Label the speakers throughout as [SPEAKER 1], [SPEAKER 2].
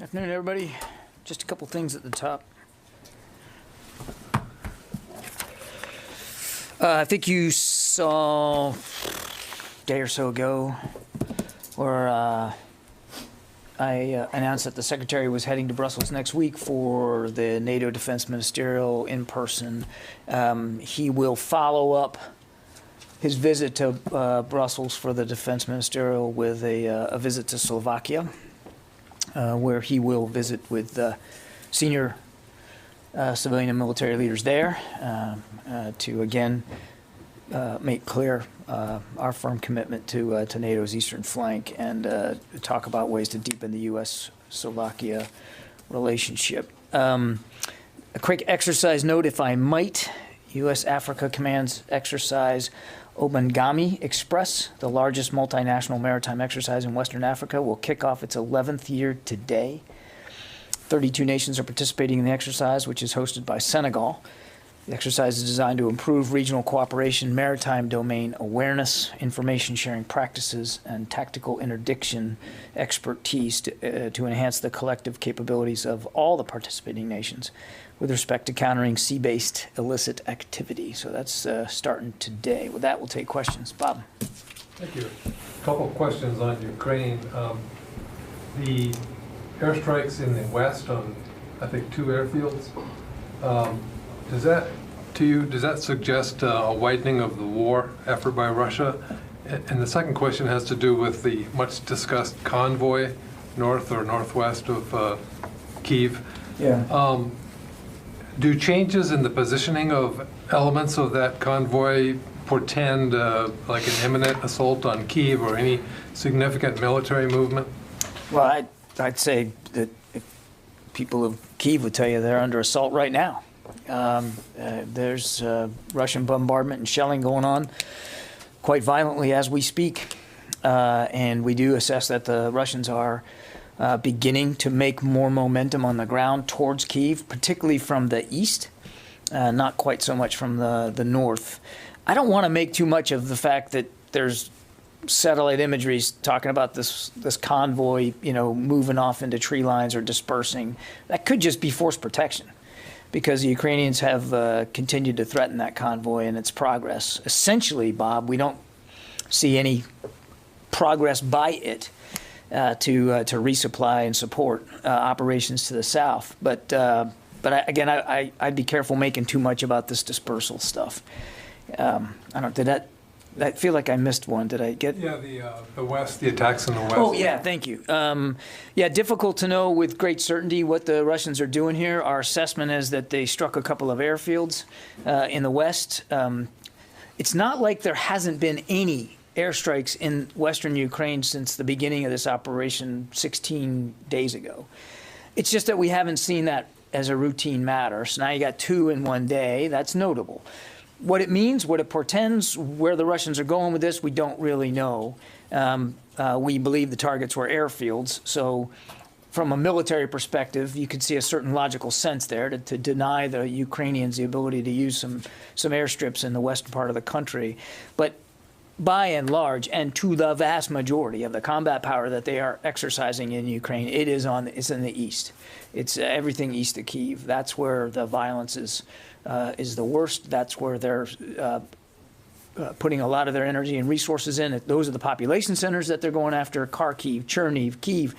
[SPEAKER 1] Afternoon, everybody. Just a couple things at the top. I think you saw a day or so ago where I announced that the Secretary was heading to Brussels next week for the NATO Defense Ministerial in person. He will follow up his visit to Brussels for the Defense Ministerial with a visit to Slovakia, where he will visit with senior civilian and military leaders there to again make clear our firm commitment to NATO's eastern flank and talk about ways to deepen the U.S.-Slovakia relationship. A quick exercise note, if I might. U.S. Africa Command's exercise Obangami Express, the largest multinational maritime exercise in Western Africa, will kick off its 11th year today. 32 nations are participating in the exercise, which is hosted by Senegal. The exercise is designed to improve regional cooperation, maritime domain awareness, information sharing practices, and tactical interdiction expertise to enhance the collective capabilities of all the participating nations with respect to countering sea-based illicit activity. So that's starting today. With that, we'll take questions. Bob.
[SPEAKER 2] Thank you. A couple of questions on Ukraine. The airstrikes in the west on, I think, 2 airfields. Does that suggest a widening of the war effort by Russia? And the second question has to do with the much discussed convoy north or northwest of Kyiv.
[SPEAKER 1] Yeah.
[SPEAKER 2] Do changes in the positioning of elements of that convoy portend like an imminent assault on Kyiv or any significant military movement?
[SPEAKER 1] Well, I'd say that if people of Kyiv would tell you they're under assault right now. There's Russian bombardment and shelling going on quite violently as we speak. And we do assess that the Russians are beginning to make more momentum on the ground towards Kyiv, particularly from the east, not quite so much from the north. I don't want to make too much of the fact that there's satellite imagery talking about this convoy, moving off into tree lines or dispersing. That could just be force protection, because the Ukrainians have continued to threaten that convoy and its progress. Essentially, Bob, we don't see any progress by it to resupply and support operations to the south. But I'd be careful making too much about this dispersal stuff. I feel like I missed one. Did I get?
[SPEAKER 2] Yeah, the west, the attacks in the west.
[SPEAKER 1] Oh, yeah, thank you. Difficult to know with great certainty what the Russians are doing here. Our assessment is that they struck a couple of airfields in the west. It's not like there hasn't been any airstrikes in western Ukraine since the beginning of this operation 16 days ago. It's just that we haven't seen that as a routine matter. So now you got 2 in one day. That's notable. What it means, what it portends, where the Russians are going with this, we don't really know. We believe the targets were airfields. So from a military perspective, you could see a certain logical sense there to deny the Ukrainians the ability to use some airstrips in the western part of the country. But by and large, and to the vast majority of the combat power that they are exercising in Ukraine, it's in the east. It's everything east of Kyiv. That's where the violence is the worst. That's where they're putting a lot of their energy and resources in. Those are the population centers that they're going after: Kharkiv, Cherniv, Kyiv,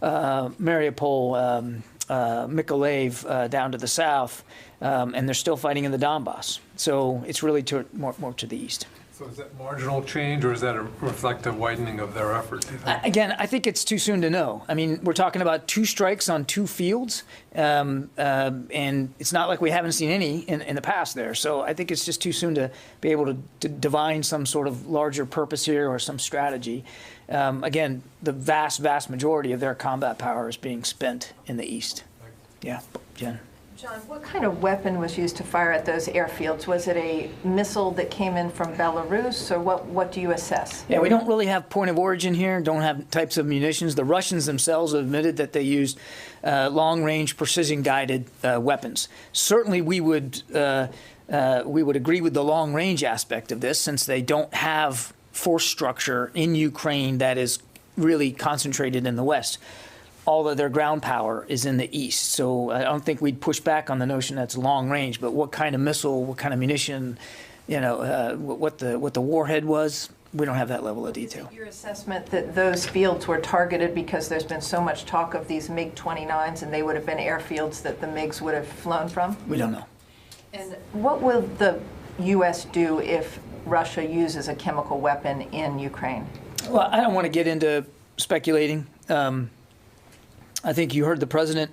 [SPEAKER 1] Mariupol, Mykolaiv down to the south, and they're still fighting in the Donbass. So it's really more to the east.
[SPEAKER 2] So is that marginal change, or is that a reflective widening of their effort?
[SPEAKER 1] Again, I think it's too soon to know. I mean, we're talking about 2 strikes on 2 fields, and it's not like we haven't seen any in the past there. So I think it's just too soon to be able to divine some sort of larger purpose here or some strategy. Again, the vast majority of their combat power is being spent in the east. Yeah, Jen.
[SPEAKER 3] John, what kind of weapon was used to fire at those airfields? Was it a missile that came in from Belarus, or what do you assess?
[SPEAKER 1] Yeah, we don't really have point of origin here, don't have types of munitions. The Russians themselves have admitted that they used long-range, precision-guided weapons. Certainly we would agree with the long-range aspect of this, since they don't have force structure in Ukraine that is really concentrated in the West. all of their ground power is in the east. So I don't think we'd push back on the notion that's long range, but what kind of missile, what kind of munition, what the warhead was, we don't have that level of detail.
[SPEAKER 3] Your assessment that those fields were targeted because there's been so much talk of these MiG-29s and they would have been airfields that the MiGs would have flown from?
[SPEAKER 1] We don't know.
[SPEAKER 3] And what will the U.S. do if Russia uses a chemical weapon in Ukraine?
[SPEAKER 1] Well, I don't want to get into speculating. I think you heard the president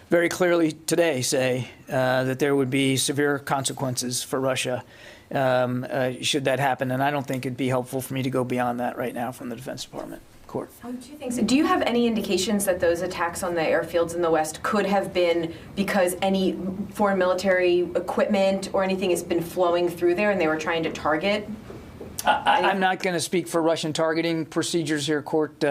[SPEAKER 1] very clearly today say that there would be severe consequences for Russia should that happen, and I don't think it'd be helpful for me to go beyond that right now from the Defense Department. Court.
[SPEAKER 4] Two things. Do you have any indications that those attacks on the airfields in the West could have been because any foreign military equipment or anything has been flowing through there and they were trying to target?
[SPEAKER 1] I'm not going to speak for Russian targeting procedures here, Court.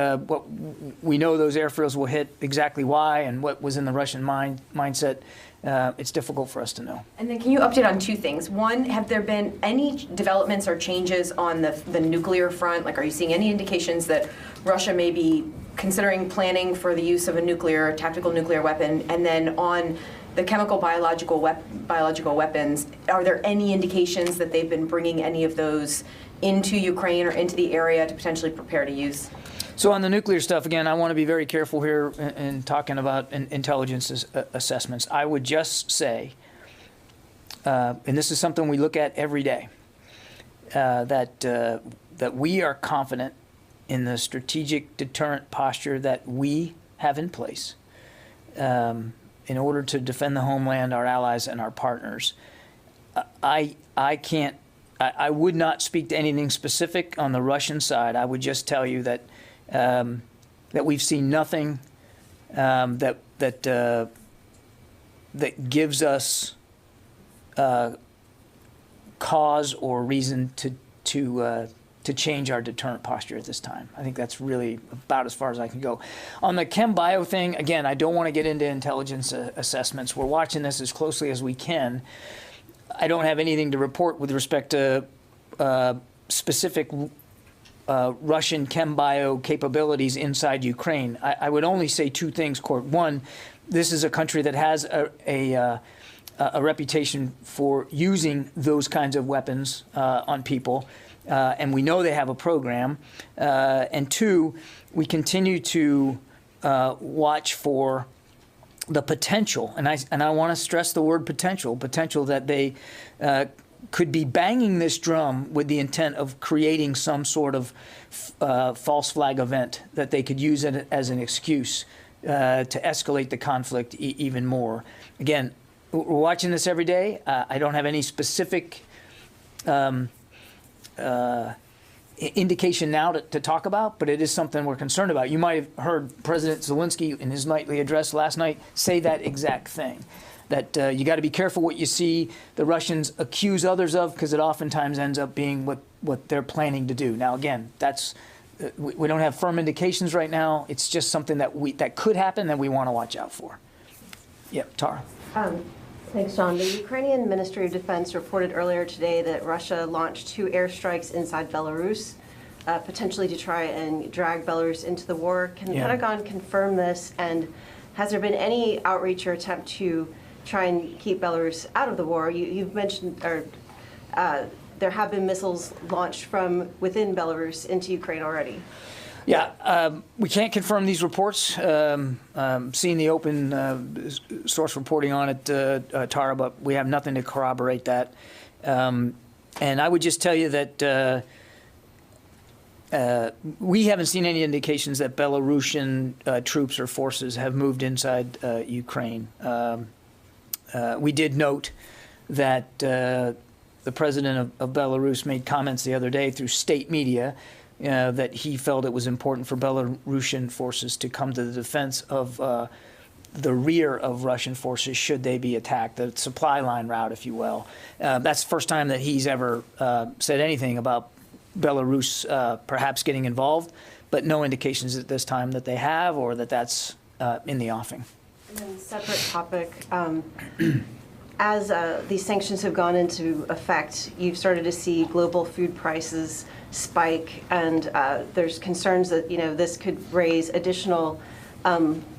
[SPEAKER 1] We know those airfields will hit, exactly why and what was in the Russian mindset. It's difficult for us to know.
[SPEAKER 4] And then can you update on two things? One, have there been any developments or changes on the nuclear front? Like, are you seeing any indications that Russia may be considering planning for the use of a tactical nuclear weapon? And then on the chemical biological weapons, are there any indications that they've been bringing any of those into Ukraine or into the area to potentially prepare to use?
[SPEAKER 1] So on the nuclear stuff, again, I want to be very careful here in talking about intelligence assessments. I would just say, and this is something we look at every day, that we are confident in the strategic deterrent posture that we have in place in order to defend the homeland, our allies, and our partners. I would not speak to anything specific on the Russian side. I would just tell you that we've seen nothing that gives us cause or reason to change our deterrent posture at this time. I think that's really about as far as I can go. On the chem bio thing, again, I don't want to get into intelligence assessments. We're watching this as closely as we can. I don't have anything to report with respect to specific Russian chem bio capabilities inside Ukraine. I would only say two things, Court. One, this is a country that has a reputation for using those kinds of weapons on people, and we know they have a program. And two, we continue to watch for the potential, and I want to stress the word potential that they could be banging this drum with the intent of creating some sort of false flag event that they could use it as an excuse to escalate the conflict even more. Again, we're watching this every day. I don't have any specific indication now to talk about, but it is something we're concerned about. You might have heard President Zelensky in his nightly address last night say that exact thing, that you got to be careful what you see the Russians accuse others of, because it oftentimes ends up being what they're planning to do. Now, again, that's we don't have firm indications right now. It's just something that could happen that we want to watch out for. Yep, Tara.
[SPEAKER 5] Thanks, John. The Ukrainian Ministry of Defense reported earlier today that Russia launched 2 airstrikes inside Belarus, potentially to try and drag Belarus into the war. Can the Pentagon confirm this? And has there been any outreach or attempt to try and keep Belarus out of the war? You've mentioned, or there have been missiles launched from within Belarus into Ukraine already.
[SPEAKER 1] Yeah, we can't confirm these reports. Seeing the open source reporting on it, Tara, but we have nothing to corroborate that. And I would just tell you that we haven't seen any indications that Belarusian troops or forces have moved inside Ukraine. We did note that the president of Belarus made comments the other day through state media that he felt it was important for Belarusian forces to come to the defense of the rear of Russian forces should they be attacked, the supply line route, if you will. That's the first time that he's ever said anything about Belarus perhaps getting involved, but no indications at this time that they have or that that's in the offing.
[SPEAKER 5] And then separate topic. As these sanctions have gone into effect, you've started to see global food prices spike, and there's concerns that this could raise additional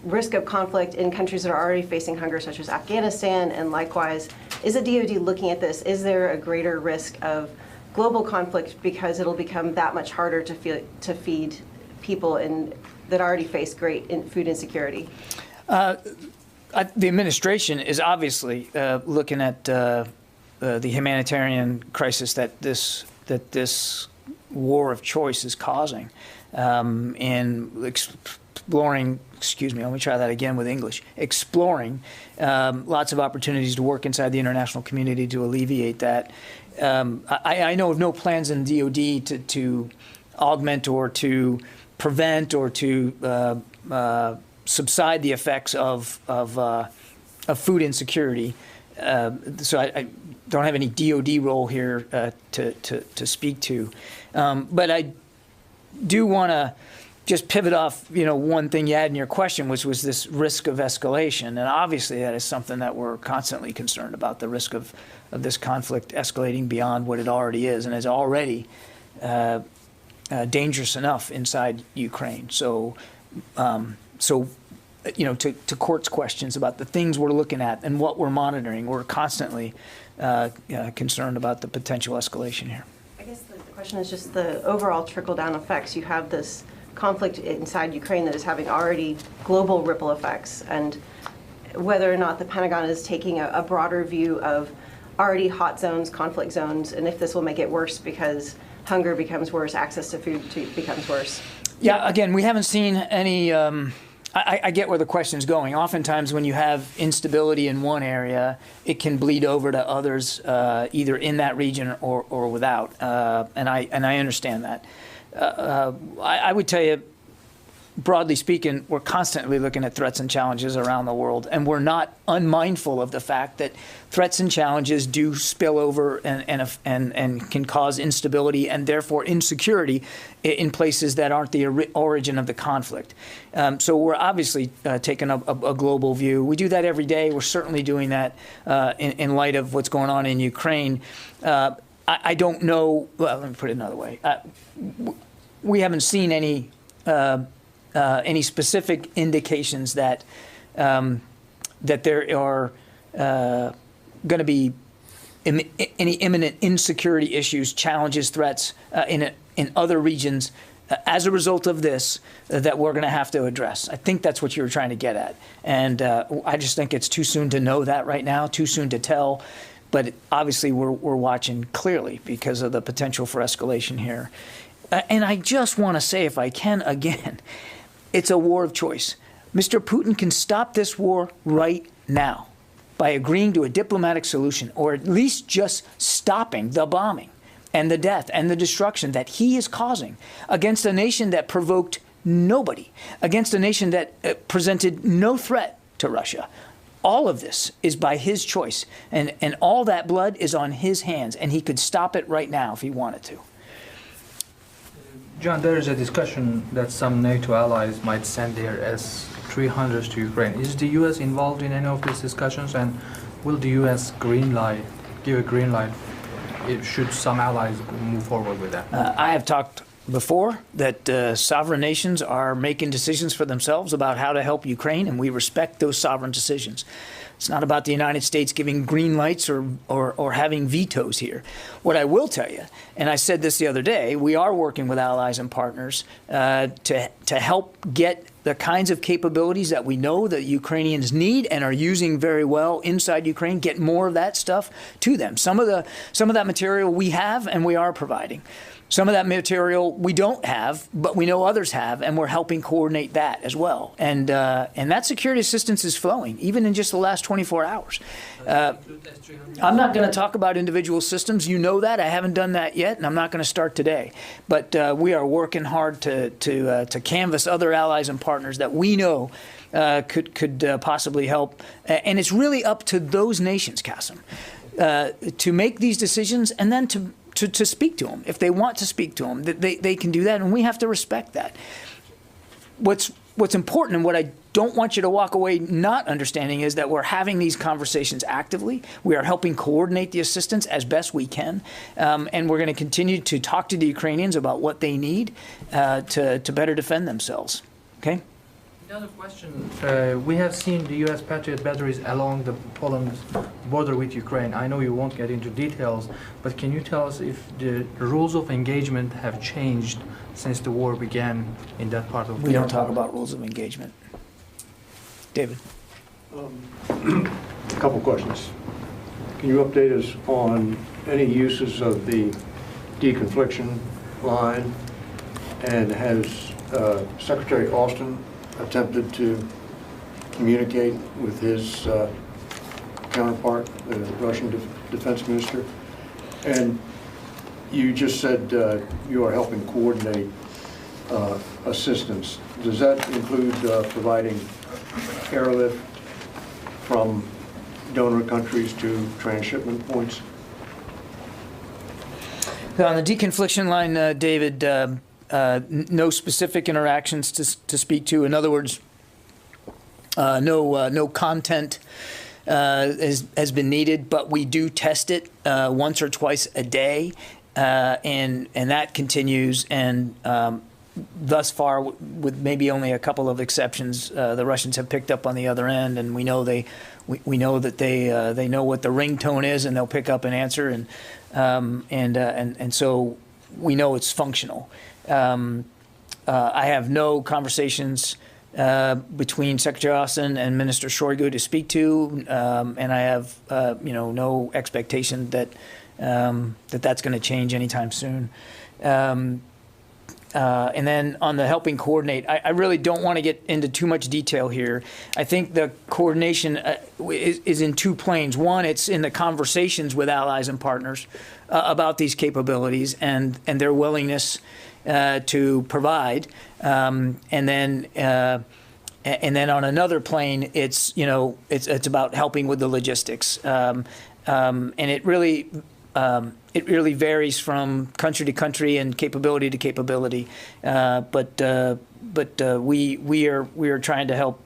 [SPEAKER 5] risk of conflict in countries that are already facing hunger, such as Afghanistan, and likewise, is the DoD looking at this? Is there a greater risk of global conflict because it'll become that much harder to feed people that already face great food insecurity?
[SPEAKER 1] The administration is obviously looking at the humanitarian crisis that this war of choice is causing, and exploring. Excuse me. Let me try that again with English. Exploring lots of opportunities to work inside the international community to alleviate that. I know of no plans in DoD to augment or to prevent or to subside the effects of food insecurity. So I don't have any DoD role here to speak to, but I do want to just pivot off, one thing you had in your question, which was this risk of escalation, and obviously that is something that we're constantly concerned about, the risk of this conflict escalating beyond what it already is, and is already dangerous enough inside Ukraine. So, to Court's questions about the things we're looking at and what we're monitoring, we're constantly concerned about the potential escalation here.
[SPEAKER 5] I guess the question is just the overall trickle-down effects. You have this conflict inside Ukraine that is having already global ripple effects, and whether or not the Pentagon is taking a broader view of already hot zones, conflict zones, and if this will make it worse because hunger becomes worse, access to food becomes worse.
[SPEAKER 1] Yeah, again, we haven't seen any, I get where the question's going. Oftentimes when you have instability in one area, it can bleed over to others, either in that region or without, and I understand that. I would tell you, broadly speaking, we're constantly looking at threats and challenges around the world, and we're not unmindful of the fact that threats and challenges do spill over and can cause instability and therefore insecurity in places that aren't the origin of the conflict. So we're obviously taking a global view. We do that every day. We're certainly doing that in light of what's going on in Ukraine. I don't know. Well, let me put it another way. We haven't seen any specific indications that that there are going to be any imminent insecurity issues, challenges, threats in other regions as a result of this that we're going to have to address. I think that's what you were trying to get at, and I just think it's too soon to know that right now, too soon to tell. But obviously, we're watching clearly because of the potential for escalation here. And I just want to say, if I can again, it's a war of choice. Mr. Putin can stop this war right now by agreeing to a diplomatic solution, or at least just stopping the bombing and the death and the destruction that he is causing against a nation that provoked nobody, against a nation that presented no threat to Russia. All of this is by his choice, and all that blood is on his hands, and he could stop it right now if he wanted to.
[SPEAKER 6] John, there is a discussion that some NATO allies might send their S-300s to Ukraine. Is the U.S. involved in any of these discussions, and will the U.S. give a green light should some allies move forward with that?
[SPEAKER 1] I have talked before that sovereign nations are making decisions for themselves about how to help Ukraine, and we respect those sovereign decisions. It's not about the United States giving green lights or having vetoes here. What I will tell you, and I said this the other day, we are working with allies and partners to help get the kinds of capabilities that we know that Ukrainians need and are using very well inside Ukraine, get more of that stuff to them. Some of that material we have and we are providing. Some of that material we don't have, but we know others have, and we're helping coordinate that as well. And that security assistance is flowing, even in just the last 24 hours. I'm not going to talk about individual systems. You know that. I haven't done that yet, and I'm not going to start today. But we are working hard to canvass other allies and partners that we know could possibly help. And it's really up to those nations, Qasim, to make these decisions and then to speak to them. If they want to speak to them, they can do that, and we have to respect that. What's important, and what I don't want you to walk away not understanding, is that we're having these conversations actively. We are helping coordinate the assistance as best we can, and we're going to continue to talk to the Ukrainians about what they need to better defend themselves. Okay?
[SPEAKER 6] Another question. We have seen the U.S. Patriot batteries along the Poland border with Ukraine. I know you won't get into details, but can you tell us if the rules of engagement have changed since the war began in that part of the world?
[SPEAKER 1] We don't talk about rules of engagement. David?
[SPEAKER 7] A couple questions. Can you update us on any uses of the deconfliction line? And has Secretary Austin attempted to communicate with his counterpart, the Russian defense minister? And you just said you are helping coordinate assistance. Does that include providing airlift from donor countries to transshipment points?
[SPEAKER 1] On the deconfliction line, David, no specific interactions to speak to. In other words, no content has been needed, but we do test it once or twice a day, and that continues. And thus far, with maybe only a couple of exceptions, the Russians have picked up on the other end, and we know we know that they know what the ringtone is, and they'll pick up and answer, and so we know it's functional. I have no conversations between Secretary Austin and Minister Shoigu to speak to, and I have no expectation that that's going to change anytime soon. And then on the helping coordinate, I really don't want to get into too much detail here. I think the coordination is in two planes. One, it's in the conversations with allies and partners about these capabilities and their willingness to provide. And then on another plane, it's about helping with the logistics. And it really varies from country to country and capability to capability, but we are trying to help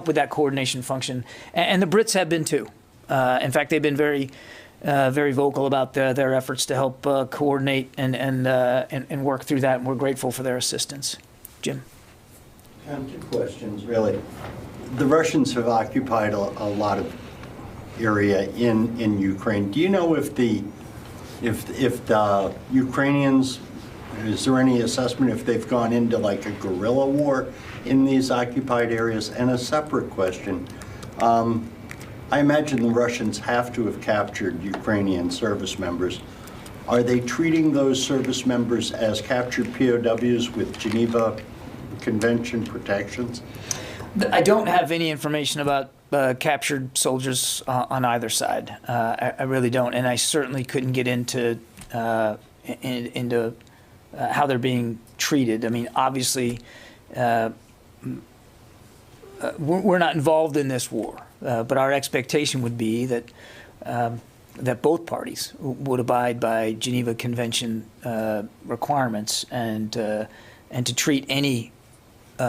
[SPEAKER 1] with that coordination function, and the Brits have been too. In fact, they've been very vocal about their efforts to help coordinate and work through that, and we're grateful for their assistance. Jim?
[SPEAKER 8] Two questions, really. The Russians have occupied a lot of area in Ukraine. Do you know if the Ukrainians, is there any assessment if they've gone into like a guerrilla war in these occupied areas? And a separate question, I imagine the Russians have to have captured Ukrainian service members. Are they treating those service members as captured POWs with Geneva Convention protections?
[SPEAKER 1] I don't have any information about captured soldiers on either side. I really don't, and I certainly couldn't get into how they're being treated. I mean, obviously, we're not involved in this war, but our expectation would be that that both parties would abide by Geneva Convention requirements and to treat any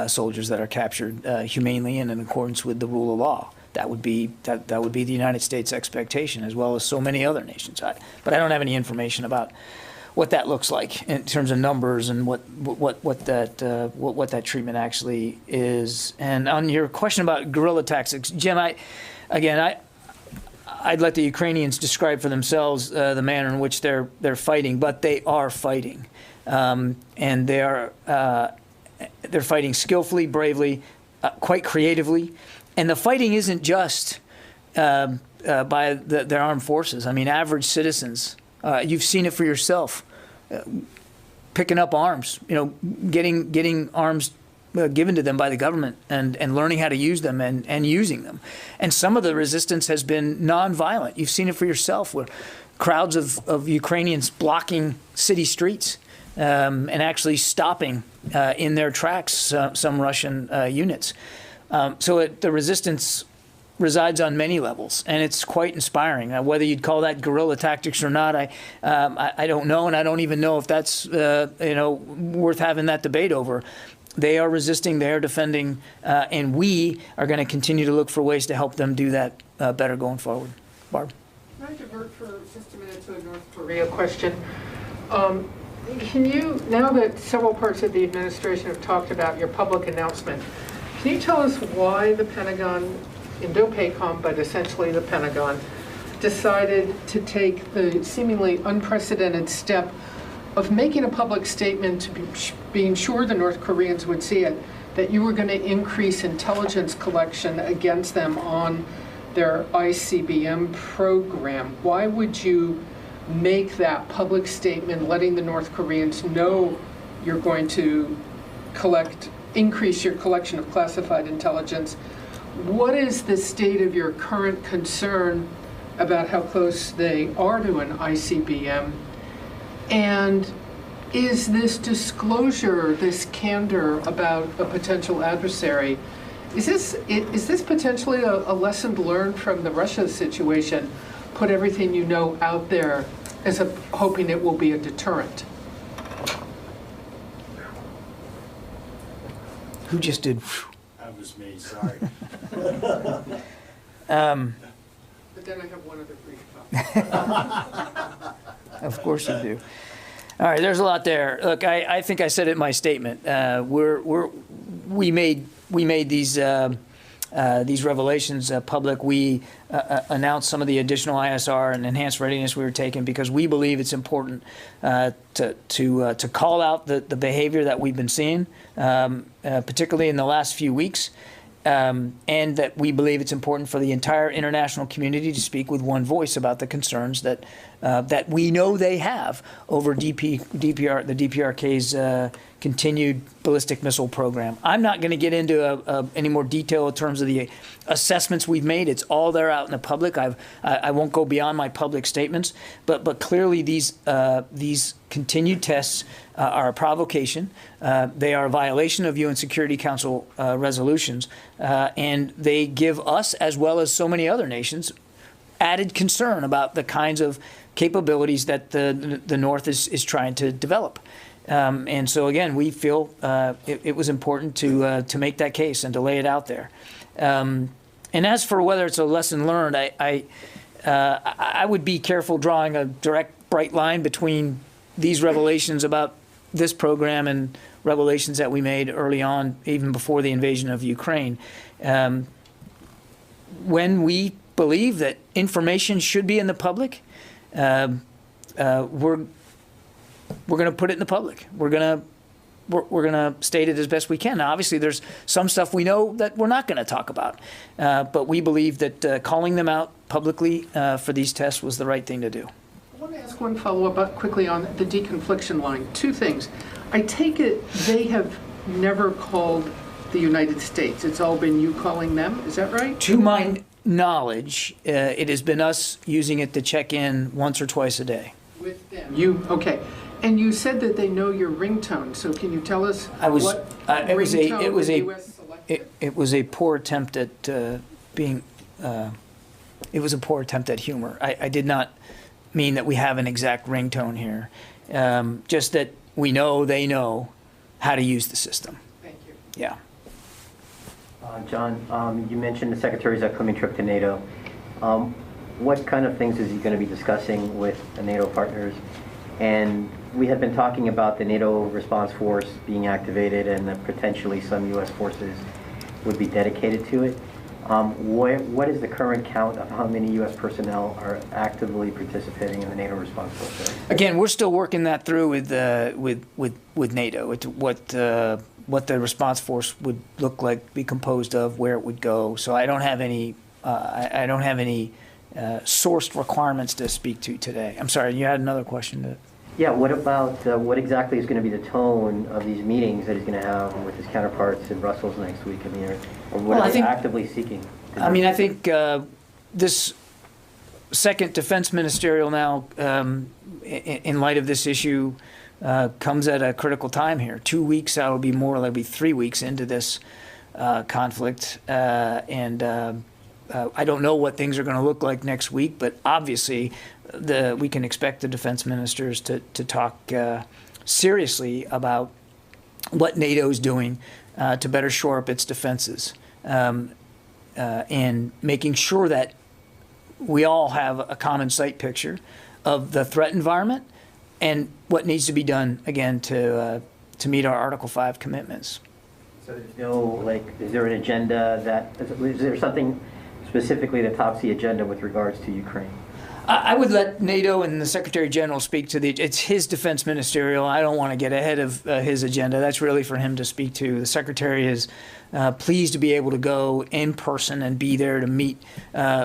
[SPEAKER 1] soldiers that are captured humanely and in accordance with the rule of law. That would be the United States expectation, as well as so many other nations. But I don't have any information about what that looks like in terms of numbers and what that treatment actually is. And on your question about guerrilla tactics, Jim, I'd let the Ukrainians describe for themselves the manner in which they're fighting, but they are fighting, and they're fighting skillfully, bravely, quite creatively. And the fighting isn't just by their armed forces. I mean, average citizens, you've seen it for yourself, picking up arms, getting arms given to them by the government and learning how to use them and using them. And some of the resistance has been nonviolent. You've seen it for yourself, where crowds of Ukrainians blocking city streets and actually stopping in their tracks some Russian units. So the resistance resides on many levels, and it's quite inspiring. Whether you'd call that guerrilla tactics or not, I don't know, and I don't even know if that's worth having that debate over. They are resisting, they are defending, and we are going to continue to look for ways to help them do that better going forward. Barb?
[SPEAKER 9] Can I divert for just a minute to a North Korea question? Can you, now that several parts of the administration have talked about your public announcement, Can you tell us why the Pentagon, Indo-PACOM, but essentially the Pentagon, decided to take the seemingly unprecedented step of making a public statement, being sure the North Koreans would see it, that you were going to increase intelligence collection against them on their ICBM program? Why would you make that public statement letting the North Koreans know you're going to increase your collection of classified intelligence? What is the state of your current concern about how close they are to an ICBM? And is this disclosure, this candor about a potential adversary, is this potentially a lesson learned from the Russia situation? Put everything you know out there as hoping it will be a deterrent.
[SPEAKER 1] Who just did?
[SPEAKER 8] That was me, sorry.
[SPEAKER 9] But then I have one other brief topic.
[SPEAKER 1] Of course you do. All right, there's a lot there. Look, I think I said it in my statement. We made these revelations public. We announced some of the additional ISR and enhanced readiness we were taking because we believe it's important to call out the behavior that we've been seeing, particularly in the last few weeks. And that we believe it's important for the entire international community to speak with one voice about the concerns that we know they have over the DPRK's continued ballistic missile program. I'm not going to get into any more detail in terms of the assessments we've made. It's all there out in the public. I won't go beyond my public statements, but clearly these continued tests are a provocation. They are a violation of UN Security Council resolutions, and they give us, as well as so many other nations, added concern about the kinds of capabilities that the North is trying to develop. And so, again, we feel it was important to make that case and to lay it out there. And as for whether it's a lesson learned, I would be careful drawing a direct, bright line between these revelations about this program and revelations that we made early on, even before the invasion of Ukraine. When we believe that information should be in the public, we're going to put it in the public. We're going to state it as best we can. Now, obviously, there's some stuff we know that we're not going to talk about, but we believe that calling them out publicly for these tests was the right thing to do.
[SPEAKER 9] I want to ask one follow-up quickly on the deconfliction line. Two things. I take it they have never called the United States. It's all been you calling them. Is that right?
[SPEAKER 1] To my knowledge, it has been us using it to check in once or twice a day.
[SPEAKER 9] With them. Okay. And you said that they know your ringtone. So can you tell us what ringtone the U.S. selected?
[SPEAKER 1] It was a poor attempt at being. It was a poor attempt at humor. I did not mean that we have an exact ringtone here. Just that we know they know how to use the system.
[SPEAKER 9] Thank you.
[SPEAKER 1] Yeah.
[SPEAKER 10] John, you mentioned the Secretary's upcoming trip to NATO. What kind of things is he going to be discussing with the NATO partners? And we have been talking about the NATO response force being activated and that potentially some U.S. forces would be dedicated to it. What is the current count of how many U.S. personnel are actively participating in the NATO response force?
[SPEAKER 1] Again, we're still working that through with NATO. What the response force would look like, be composed of, where it would go. So I don't have any sourced requirements to speak to today. I'm sorry, you had another question.
[SPEAKER 10] Yeah, what about what exactly is going to be the tone of these meetings that he's going to have with his counterparts in Brussels next week? I mean, or what are they actively seeking?
[SPEAKER 1] I mean, I think this second defense ministerial now, in light of this issue, comes at a critical time here. 2 weeks out will be more likely 3 weeks into this conflict, and I don't know what things are going to look like next week, but obviously we can expect the defense ministers to talk seriously about what NATO is doing to better shore up its defenses, and making sure that we all have a common sight picture of the threat environment and what needs to be done, again, to meet our Article 5 commitments.
[SPEAKER 10] So there's no, like, is there an agenda is there something specifically that tops the agenda with regards to Ukraine?
[SPEAKER 1] I would let NATO and the Secretary General speak to it's his defense ministerial. I don't want to get ahead of his agenda. That's really for him to speak to. The Secretary is pleased to be able to go in person and be there to meet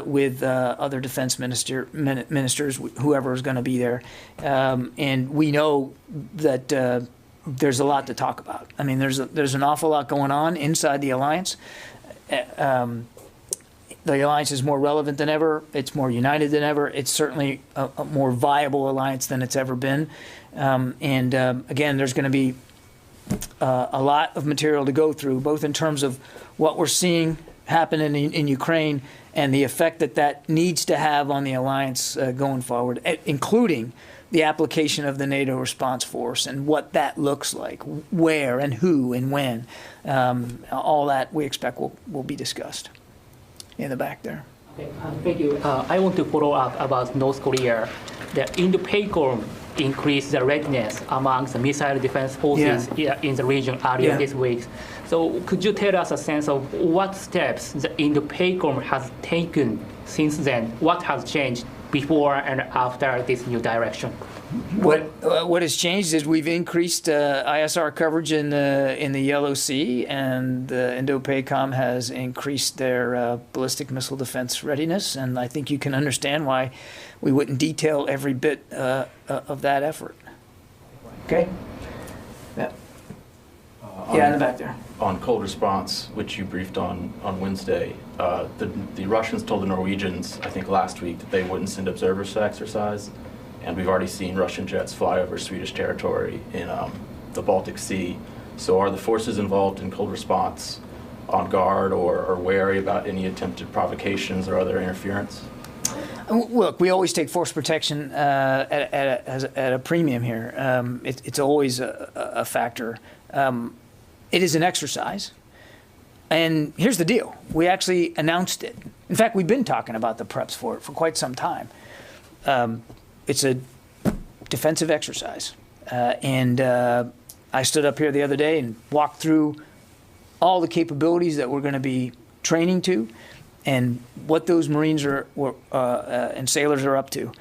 [SPEAKER 1] with other defense ministers, whoever is going to be there. And we know that there's a lot to talk about. I mean, there's an awful lot going on inside the alliance. The alliance is more relevant than ever. It's more united than ever. It's certainly a more viable alliance than it's ever been. Again, there's going to be a lot of material to go through, both in terms of what we're seeing happen in Ukraine and the effect that needs to have on the alliance going forward, including the application of the NATO response force and what that looks like, where and who and when. All that we expect will be discussed. In the back there.
[SPEAKER 11] Okay, thank you. I want to follow up about North Korea. The Indo-PACOM increased the readiness among the missile defense forces in the region earlier this week. So could you tell us a sense of what steps the Indo-PACOM has taken since then? What has changed before and after this new direction?
[SPEAKER 1] What has changed is we've increased ISR coverage in the Yellow Sea, and the Indo-PACOM has increased their ballistic missile defense readiness, and I think you can understand why we wouldn't detail every bit of that effort. Okay? Yeah. In the back there.
[SPEAKER 12] On cold response, which you briefed on Wednesday, the Russians told the Norwegians, I think last week, that they wouldn't send observers to the exercise. And we've already seen Russian jets fly over Swedish territory in the Baltic Sea. So are the forces involved in cold response on guard or wary about any attempted provocations or other interference?
[SPEAKER 1] Look, we always take force protection at a premium here. It's always a factor. It is an exercise. And here's the deal. We actually announced it. In fact, we've been talking about the preps for it for quite some time. It's a defensive exercise. I stood up here the other day and walked through all the capabilities that we're going to be training to and what those Marines and sailors are up to.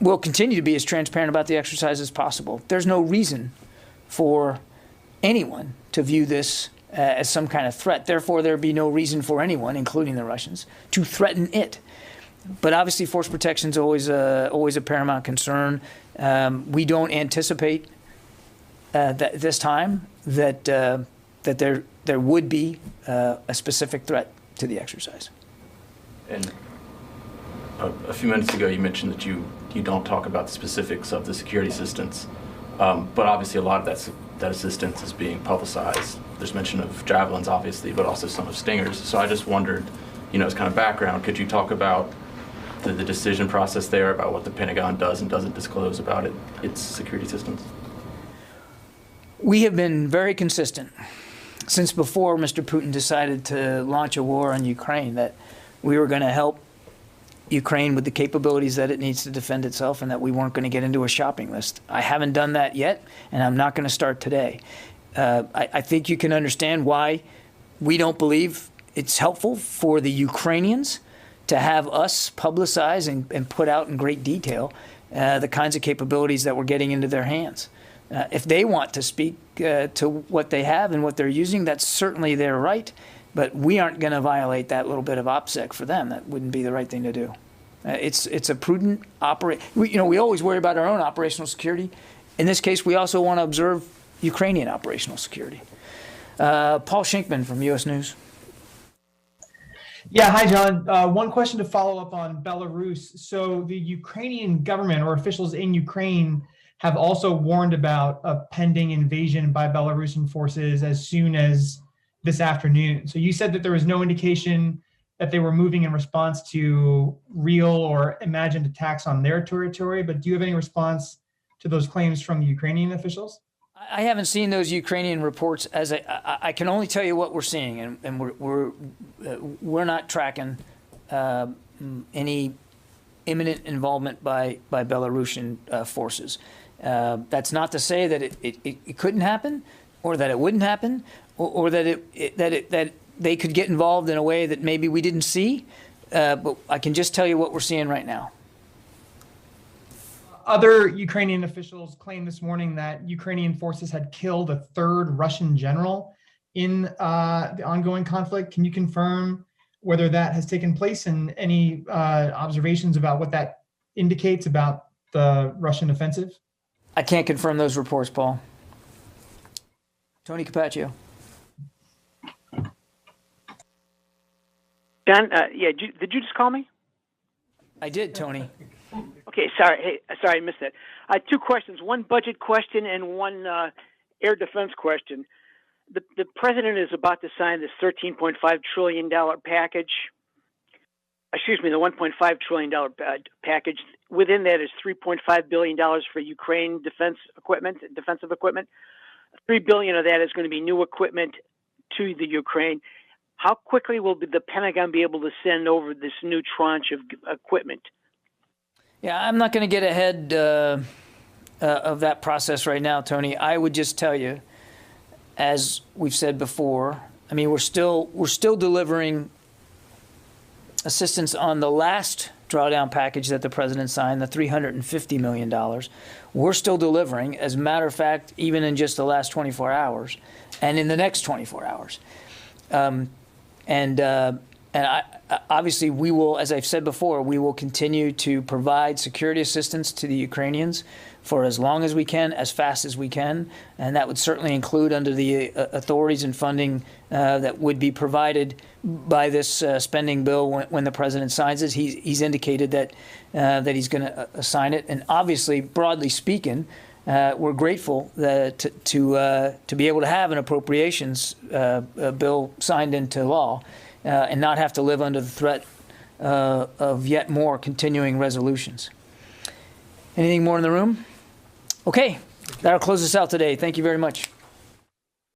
[SPEAKER 1] We'll continue to be as transparent about the exercise as possible. There's no reason for anyone to view this as some kind of threat. Therefore, there'd be no reason for anyone, including the Russians, to threaten it. But obviously, force protection is always a paramount concern. We don't anticipate that this time that there would be a specific threat to the exercise.
[SPEAKER 12] And a few minutes ago, you mentioned that you don't talk about the specifics of the security assistance, but obviously a lot of that assistance is being publicized. There's mention of javelins, obviously, but also some of Stingers. So I just wondered, as kind of background, could you talk about the decision process there, about what the Pentagon does and doesn't disclose about its security systems?
[SPEAKER 1] We have been very consistent since before Mr. Putin decided to launch a war on Ukraine that we were going to help Ukraine with the capabilities that it needs to defend itself and that we weren't going to get into a shopping list. I haven't done that yet, and I'm not going to start today. I think you can understand why we don't believe it's helpful for the Ukrainians to have us publicize and put out in great detail the kinds of capabilities that we're getting into their hands. If they want to speak to what they have and what they're using, that's certainly their right, but we aren't going to violate that little bit of OPSEC for them. That wouldn't be the right thing to do. It's a prudent we always worry about our own operational security. In this case, we also want to observe Ukrainian operational security. Paul Shinkman from U.S. News.
[SPEAKER 13] Yeah, hi, John. One question to follow up on Belarus. So the Ukrainian government or officials in Ukraine have also warned about a pending invasion by Belarusian forces as soon as this afternoon. So you said that there was no indication that they were moving in response to real or imagined attacks on their territory, but do you have any response to those claims from the Ukrainian officials?
[SPEAKER 1] I haven't seen those Ukrainian reports. I can only tell you what we're seeing, and we're not tracking any imminent involvement by Belarusian forces. That's not to say that it couldn't happen, or that it wouldn't happen, or that that they could get involved in a way that maybe we didn't see. But I can just tell you what we're seeing right now.
[SPEAKER 13] Other Ukrainian officials claimed this morning that Ukrainian forces had killed a third Russian general in the ongoing conflict. Can you confirm whether that has taken place and any observations about what that indicates about the Russian offensive?
[SPEAKER 1] I can't confirm those reports, Paul. Tony Capaccio.
[SPEAKER 14] John, yeah, did you just call me?
[SPEAKER 1] I did, Tony.
[SPEAKER 14] Okay, sorry. Hey, sorry, I missed that. Two questions: one budget question and one air defense question. The president is about to sign this $13.5 trillion package. Excuse me, the $1.5 trillion package. Within that is $3.5 billion for Ukraine defensive equipment. $3 billion of that is going to be new equipment to the Ukraine. How quickly will the Pentagon be able to send over this new tranche of equipment?
[SPEAKER 1] Yeah, I'm not going to get ahead of that process right now, Tony. I would just tell you, as we've said before, I mean, we're still delivering assistance on the last drawdown package that the president signed, the $350 million. We're still delivering, as a matter of fact, even in just the last 24 hours and in the next 24 hours. And obviously we will, as I've said before, we will continue to provide security assistance to the Ukrainians for as long as we can, as fast as we can. And that would certainly include under the authorities and funding that would be provided by this spending bill when the president signs it. He's indicated that he's going to sign it. And obviously, broadly speaking, we're grateful to be able to have an appropriations bill signed into law and not have to live under the threat of yet more continuing resolutions. Anything more in the room? Okay, that'll close us out today. Thank you very much.